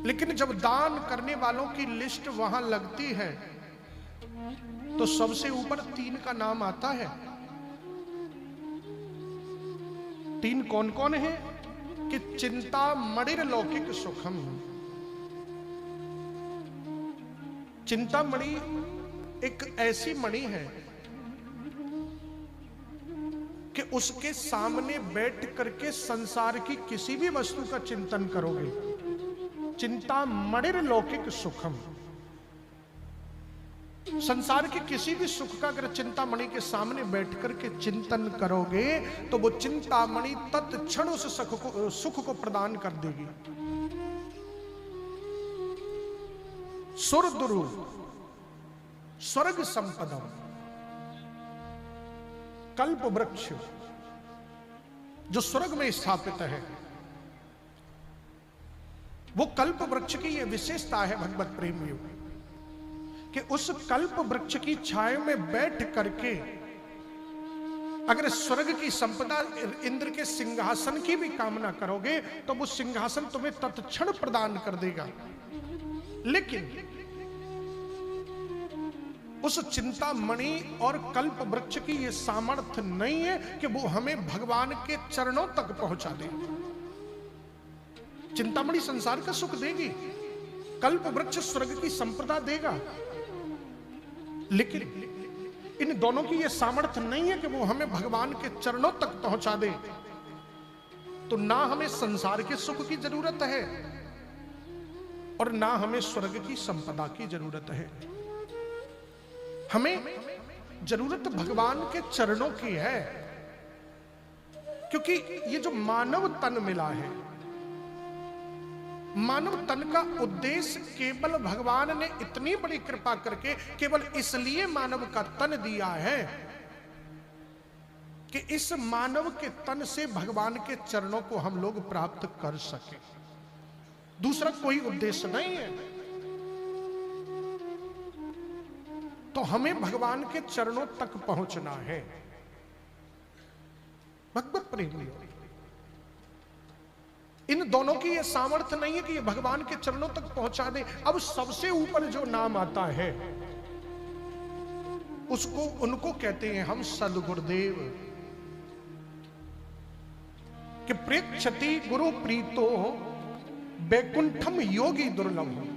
लेकिन जब दान करने वालों की लिस्ट वहां लगती है तो सबसे ऊपर 3 का नाम आता है। 3 कौन कौन है कि चिंता मणिर लौकिक सुखम। चिंतामणि एक ऐसी मणि है कि उसके सामने बैठ करके संसार की किसी भी वस्तु का चिंतन करोगे, चिंता मणिर लौकिक सुखम। संसार के किसी भी सुख का अगर चिंतामणि के सामने बैठ करके चिंतन करोगे तो वो चिंतामणि तत्क्षण उस सुख को प्रदान कर देगी। सुरदुरु स्वर्ग संपदम कल्प वृक्ष जो स्वर्ग में स्थापित है, वो कल्प वृक्ष की यह विशेषता है भगवत प्रेमियों कि उस कल्प वृक्ष की छाया में बैठ करके अगर स्वर्ग की संपदा इंद्र के सिंहासन की भी कामना करोगे तो वो सिंहासन तुम्हें तत्क्षण प्रदान कर देगा। लेकिन उस चिंतामणि और कल्प वृक्ष की यह सामर्थ्य नहीं है कि वो हमें भगवान के चरणों तक पहुंचा दे। चिंतामणि संसार का सुख देगी, कल्प वृक्ष स्वर्ग की संपदा देगा, लेकिन इन दोनों की यह सामर्थ्य नहीं है कि वो हमें भगवान के चरणों तक पहुंचा दे। तो ना हमें संसार के सुख की जरूरत है और ना हमें स्वर्ग की संपदा की जरूरत है। हमें जरूरत भगवान के चरणों की है, क्योंकि ये जो मानव तन मिला है, मानव तन का उद्देश्य केवल भगवान ने इतनी बड़ी कृपा करके केवल इसलिए मानव का तन दिया है कि इस मानव के तन से भगवान के चरणों को हम लोग प्राप्त कर सके। दूसरा कोई उद्देश्य नहीं है। तो हमें भगवान के चरणों तक पहुंचना है। भगवत प्रेमियों, इन दोनों की यह सामर्थ्य नहीं है कि ये भगवान के चरणों तक पहुंचा दे। अब सबसे ऊपर जो नाम आता है उसको उनको कहते हैं हम सद्गुरुदेव कि प्रेक्षति गुरु प्रीतो बैकुंठम योगी दुर्लभ।